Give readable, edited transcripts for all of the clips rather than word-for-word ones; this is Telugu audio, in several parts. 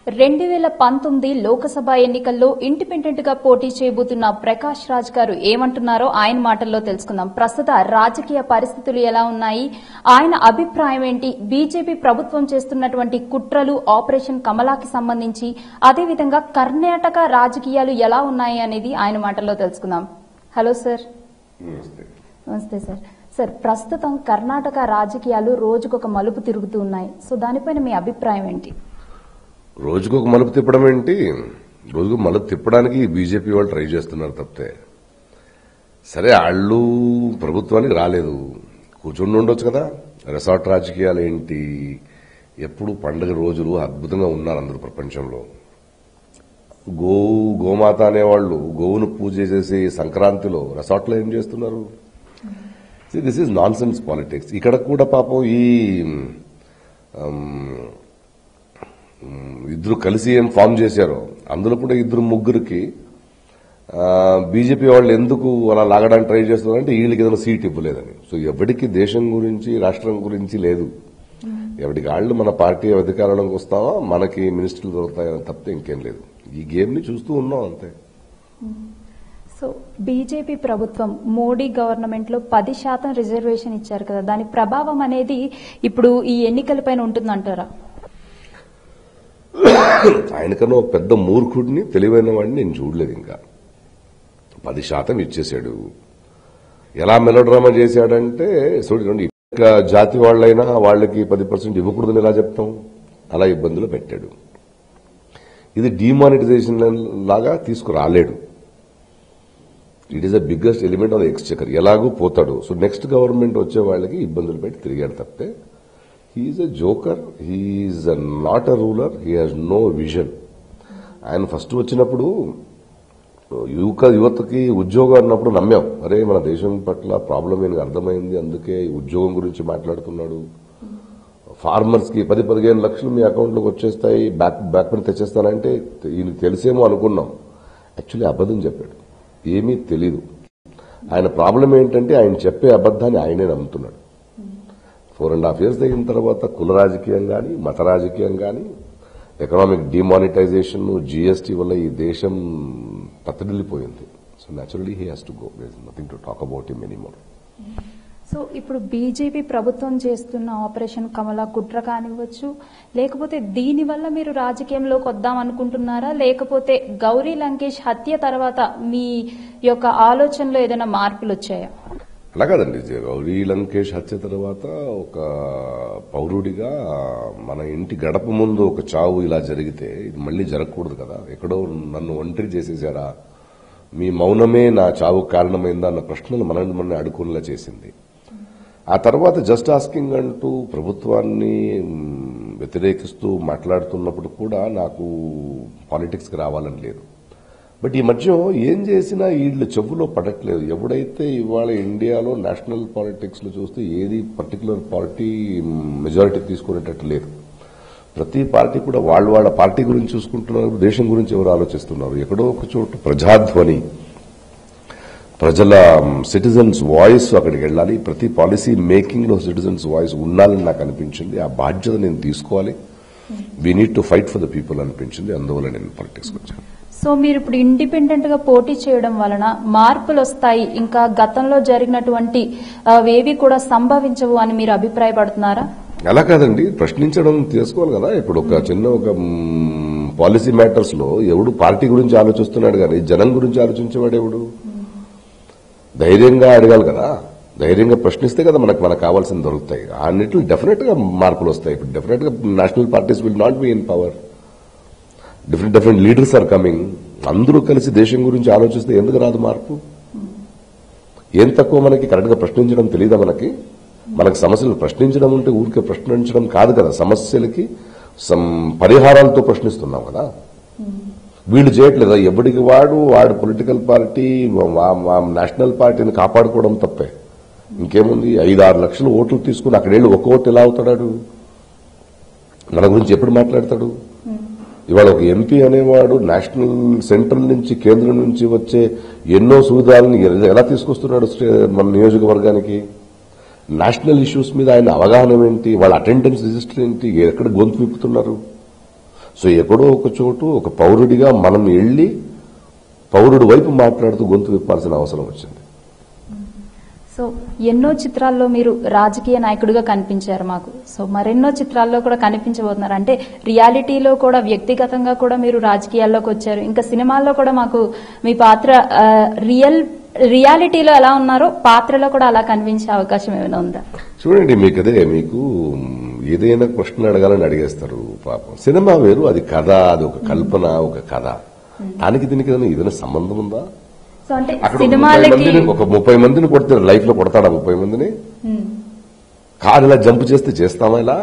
2019 లోకసభ ఎన్నికల్లో ఇండిపెండెంట్ గా పోటీ చేయబోతున్న ప్రకాష్ రాజ్ గారు ఏమంటున్నారో ఆయన మాటల్లో తెలుసుకుందాం. ప్రస్తుత రాజకీయ పరిస్థితులు ఎలా ఉన్నాయి, ఆయన అభిప్రాయం ఏంటి, బీజేపీ ప్రభుత్వం చేస్తున్నటువంటి కుట్రలు ఆపరేషన్ కమలాకి సంబంధించి, అదేవిధంగా కర్ణాటక రాజకీయాలు ఎలా ఉన్నాయి అనేది ఆయన మాటల్లో తెలుసుకుందాం. Hello sir. నమస్తే సార్. సార్, ప్రస్తుతం కర్ణాటక రాజకీయాలు రోజుకొక మలుపు తిరుగుతూ ఉన్నాయి. సో దానిపైన మీ అభిప్రాయం ఏంటి? రోజుకొక మలుపు తిప్పడం ఏంటి? రోజుకు మలుపు తిప్పడానికి బీజేపీ వాళ్ళు ట్రై చేస్తున్నారు తప్పితే. సరే, వాళ్ళు ప్రభుత్వానికి రాలేదు, కూర్చొని ఉండొచ్చు కదా. రిసార్ట్ రాజకీయాలు ఏంటి? ఎప్పుడు పండుగ రోజులు అద్భుతంగా ఉన్నారు అందరూ ప్రపంచంలో. గోమాత అనేవాళ్ళు గోవును పూజ చేసేసి సంక్రాంతిలో రిసార్ట్లో ఏం చేస్తున్నారు? This is non sense politics. ఇక్కడ కూడా పాపం ఈ ఇద్దరు కలిసి ఏం ఫామ్ చేశారో అందులో కూడా ఇద్దరు ముగ్గురికి బీజేపీ వాళ్ళు ఎందుకు అలా లాగడానికి ట్రై చేస్తున్నారంటే వీళ్ళకి ఏదైనా సీట్ ఇవ్వలేదని. సో ఎవరికి దేశం గురించి రాష్ట్రం గురించి లేదు. ఎవరికి వాళ్ళు మన పార్టీ అధికారంలోకి వస్తామా, మనకి మినిస్టర్లు దొరుకుతాయని తప్పితే ఇంకేం లేదు. ఈ గేమ్ ని చూస్తూ ఉన్నాం అంతే. సో బీజేపీ ప్రభుత్వం మోడీ గవర్నమెంట్ లో 10% రిజర్వేషన్ ఇచ్చారు కదా, దాని ప్రభావం అనేది ఇప్పుడు ఈ ఎన్నికలపైన ఉంటుందంటారా? ఆయనకన్నా ఒక పెద్ద మూర్ఖుడిని, తెలివైన వాడిని నేను చూడలేదు. ఇంకా 10% ఇచ్చేశాడు. ఎలా మెలోడ్రామా చేశాడంటే, చూడండి, జాతి వాళ్ళైనా వాళ్ళకి 10% ఇవ్వకూడదని ఎలా చెప్తాం? అలా ఇబ్బందులు పెట్టాడు. ఇది డిమానిటైజేషన్ లాగా తీసుకురాలేడు. It is the biggest element of the exchequer. ఎలాగూ పోతాడు. సో నెక్స్ట్ గవర్నమెంట్ వచ్చే వాళ్ళకి ఇబ్బందులు పెట్టి తిరిగాడు తప్పితే he's a joker, he's not a ruler, he has no vision. ఆయన ఫస్ట్ వచ్చినప్పుడు యువతకి ఉద్యోగం అన్నప్పుడు నమ్మాం. అరే, మన దేశం పట్ల ప్రాబ్లం ఏంటి అర్థమైంది, అందుకే ఉద్యోగం గురించి మాట్లాడుతున్నాడు. ఫార్మర్స్ కి 10-15 లక్షలు మీ అకౌంట్లోకి వచ్చేస్తాయి, బ్యాక్ పని తెచ్చేస్తానంటే ఈయన తెలిసేమో అనుకున్నాం. యాక్చువల్లీ అబద్ధం చెప్పాడు, ఏమీ తెలీదు. ఆయన ప్రాబ్లం ఏంటంటే ఆయన చెప్పే అబద్దాన్ని ఆయనే నమ్ముతున్నాడు. 4.5 years అయిన తర్వాత కుల రాజకీయం కానీ, మత రాజకీయం కానీ, ఎకనామిక్ డిమానిటైజేషన్, జీఎస్టీ వల్ల ఈ దేశం పతడిల్లిపోయింది. So naturally he has to go. There is nothing to talk about him anymore. So ఇప్పుడు బీజేపీ ప్రభుత్వం చేస్తున్న ఆపరేషన్ కమల కుట్ర కానివ్వచ్చు, లేకపోతే దీనివల్ల మీరు రాజకీయంలోకి వద్దాం అనుకుంటున్నారా, లేకపోతే గౌరీ లంకేష్ హత్య తర్వాత మీ యొక్క ఆలోచనలో ఏదైనా మార్పులు వచ్చాయా? అలా కాదండి. గౌరీ లంకేష్ హత్య తర్వాత ఒక పౌరుడిగా మన ఇంటి గడప ముందు ఒక చావు ఇలా జరిగితే ఇది మళ్లీ జరగకూడదు కదా. ఎక్కడో నన్ను ఒంటరి చేసేసారా, మీ మౌనమే నా చావుకు కారణమైందా అన్న ప్రశ్నలు మనల్ని అడుకునేలా చేసింది. ఆ తర్వాత జస్ట్ ఆస్కింగ్ అంటూ ప్రభుత్వాన్ని వ్యతిరేకిస్తూ మాట్లాడుతున్నప్పుడు కూడా నాకు పాలిటిక్స్కి రావాలని లేదు. బట్ ఈ మధ్య ఏం చేసినా వీళ్ళు చెవులో పడట్లేదు. ఎవడైతే ఇవాళ ఇండియాలో నేషనల్ పాలిటిక్స్ లో చూస్తే ఏది పర్టికులర్ పార్టీ మెజారిటీ తీసుకునేటట్టు లేదు. ప్రతి పార్టీ కూడా వాళ్ళ పార్టీ గురించి చూసుకుంటున్నారు, దేశం గురించి ఎవరు ఆలోచిస్తున్నారు. ఎక్కడో ఒక చోట ప్రజాధ్వని, ప్రజల సిటిజన్స్ వాయిస్ అక్కడికి వెళ్ళాలి. ప్రతి పాలసీ మేకింగ్ లో సిటిజన్స్ వాయిస్ ఉండాలని నాకు అనిపించింది. ఆ బాధ్యత నేను తీసుకోవాలి. We need to fight for the people అనిపించింది. అందువల్ల నేను పాలిటిక్స్కి వచ్చాను. సో మీరు ఇప్పుడు ఇండిపెండెంట్ గా పోటీ చేయడం వలన మార్పులు వస్తాయి, ఇంకా గతంలో జరిగినటువంటి ఏవి కూడా సంభవించవు అని మీరు అభిప్రాయపడుతున్నారా? అలా కాదండి, ప్రశ్నించడం తీసుకోవాలి కదా. ఇప్పుడు ఒక పాలసీ మ్యాటర్స్ లో ఎవడు పార్టీ గురించి ఆలోచిస్తున్నాడు కానీ జనం గురించి ఆలోచించేవాడు ఎవడు? ధైర్యంగా అడగాలి కదా. ధైర్యంగా ప్రశ్నిస్తే కదా మనకు కావాల్సింది దొరుకుతాయి. అన్నిట్లో డెఫినెట్ గా మార్పులు వస్తాయి. ఇప్పుడు డెఫినెట్ గా national parties will not be in power. Different leaders are coming. అందరూ కలిసి దేశం గురించి ఆలోచిస్తే ఎందుకు రాదు మార్పు? ఏం తక్కువ మనకి కరెక్ట్ గా ప్రశ్నించడం తెలియదా? మనకి సమస్యలు ప్రశ్నించడం ఉంటే ఊరికే ప్రశ్నించడం కాదు కదా. సమస్యలకి పరిహారాలతో ప్రశ్నిస్తున్నాం కదా. వీళ్ళు చేయట్లేదా? ఎవడికి వాడు పొలిటికల్ పార్టీ నేషనల్ పార్టీని కాపాడుకోవడం తప్పే. ఇంకేముంది? 5-6 లక్షలు ఓట్లు తీసుకుని అక్కడెళ్ళి ఒక ఓటు ఎలా అవుతాడు? మన గురించి ఎప్పుడు మాట్లాడతాడు? ఇవాళ ఒక ఎంపీ అనేవాడు నేషనల్ సెంట్రల్ నుంచి, కేంద్రం నుంచి వచ్చే ఎన్నో సువిధాలను ఎలా తీసుకొస్తున్నాడు మన నియోజకవర్గానికి? నేషనల్ ఇష్యూస్ మీద ఆయన అవగాహన ఏంటి? వాళ్ళ అటెండెన్స్ రిజిస్టర్ ఏంటి? ఎక్కడ గొంతు విప్పుతున్నారు? సో ఎక్కడో ఒక చోటు ఒక పౌరుడిగా మనం వెళ్ళి పౌరుడి వైపు మాట్లాడుతూ గొంతు విప్పాల్సిన అవసరం వచ్చింది. సో ఎన్నో చిత్రాల్లో మీరు రాజకీయ నాయకుడిగా కనిపించారు మాకు. సో మరెన్నో చిత్రాల్లో కూడా కనిపించబోతున్నారు. అంటే రియాలిటీలో కూడా వ్యక్తిగతంగా కూడా మీరు రాజకీయాల్లోకి వచ్చారు. ఇంకా సినిమాల్లో కూడా మాకు మీ పాత్ర రియాలిటీలో ఎలా ఉన్నారో పాత్రలో కూడా అలా కనిపించే అవకాశం ఏమైనా ఉందా? చూడండి, మీకు ఏదైనా క్వశ్చన్ అడగాలని అడిగేస్తారు. పాపం సినిమా వేరు, అది కథ, అది ఒక కల్పన, ఒక కథ. దానికి దీనికి ఏదైనా సంబంధం ఉందా? సో అంటే అక్కడ సినిమాలకి ఒక 30 మందిని కొడితే లైఫ్ లో కొడతాడా 30 మందిని? కారు ఇలా జంప్ చేస్తే చేస్తామా? ఇలా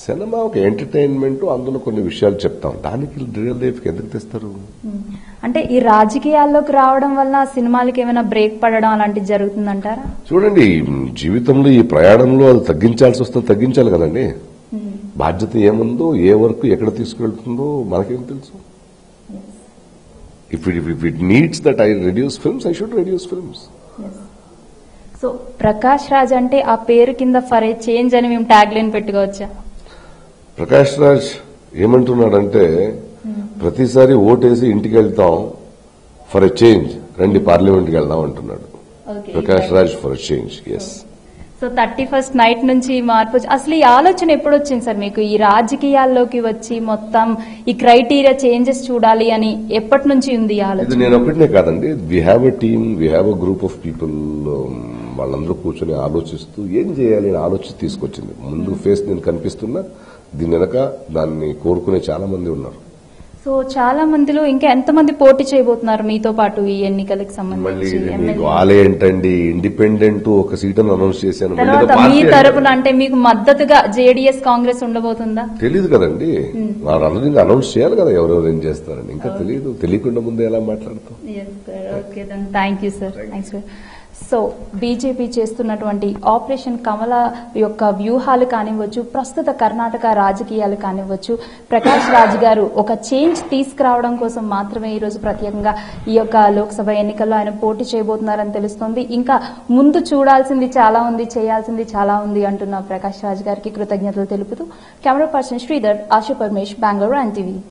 సినిమా ఒక ఎంటర్టైన్మెంట్, అందులో కొన్ని విషయాలు చెప్తాం. దానికి రియల్ లైఫ్ కి ఎందుకు తెస్తారు? అంటే ఈ రాజకీయాల్లోకి రావడం వల్ల సినిమాలకి ఏమైనా బ్రేక్ పడడం అలాంటివి జరుగుతుందంటారా? చూడండి, జీవితంలో ఈ ప్రయాణంలో అది తగ్గించాల్సి వస్తుంది, తగ్గించాలి కదండి. బాధ్యత ఏముందో, ఏ వర్క్ ఎక్కడ తీసుకువెళ్తుందో మనకేం తెలుసు. If it needs that I reduce films, I should reduce films. So Prakash Raj అంటే ఆ పేరు కింద ఫర్ ఏ చేంజ్ అని మేము ట్యాగ్ లైన్ పెట్టుకోవచ్చా? ప్రకాష్ రాజ్ ఏమంటున్నాడంటే ప్రతిసారి ఓటేసి ఇంటికి వెళ్తాం, ఫర్ ఎ చేంజ్ రండి పార్లమెంట్కి వెళ్దాం అంటున్నాడు. Prakash Raj for a change. Yes. So 31st night నుంచి మార్పు అసలు ఈ ఆలోచన ఎప్పుడు వచ్చింది సార్ మీకు? ఈ రాజకీయాల్లోకి వచ్చి మొత్తం ఈ క్రైటీరియా చేంజెస్ చూడాలి అని ఎప్పటి నుంచి ఉంది ఈ ఆలోచన? ఇది నేను ఒకటినే కాదండి, we have a team, we have a group of people. వాళ్ళందరూ కూర్చొని ఆలోచిస్తూ ఏం చేయాలి అని ఆలోచించి తీసుకొచ్చింది. ముందు ఫేస్ నేను కనిపిస్తున్నా, దీని వెనక దాన్ని కోరుకునే చాలా మంది ఉన్నారు. సో చాలా మందిలో ఇంకా ఎంతమంది పోటీ చేయబోతున్నారు మీతో పాటు ఈ ఎన్నికలకు మళ్ళీ సంబంధించి? మీకు ఆలేంటండి, ఇండిపెండెంట్ ఒక సీట్ అని అనౌన్స్ చేశాను. తర్వాత మీ తరపున అంటే మీకు మద్దతుగా జేడీఎస్ కాంగ్రెస్ ఉండబోతుందా? తెలియదు కదండి, వాళ్ళు అందరూ అనౌన్స్ చేయాలి కదా ఎవరెవరు ఏం చేస్తారని. ఇంకా తెలియదు, తెలియకుండా ముందే ఎలా మాట్లాడతాం. Okay, thank you sir. Thanks. So BJP చేస్తున్నటువంటి ఆపరేషన్ కమల యొక్క వ్యూహాలు కానివ్వచ్చు, ప్రస్తుత కర్ణాటక రాజకీయాలు కానివ్వచ్చు, ప్రకాష్ రాజ్ గారు ఒక చేంజ్ తీసుకురావడం కోసం మాత్రమే ఈరోజు ప్రత్యేకంగా ఈ యొక్క లోక్సభ ఎన్నికల్లో ఆయన పోటీ చేయబోతున్నారని తెలుస్తోంది. ఇంకా ముందు చూడాల్సింది చాలా ఉంది, చేయాల్సింది చాలా ఉంది అంటున్న ప్రకాష్ రాజ్ గారికి కృతజ్ఞతలు తెలుపుతూ కెమెరా పర్సన్ శ్రీధర్, ఆశు పరమేష్, బెంగళూరు, NTV.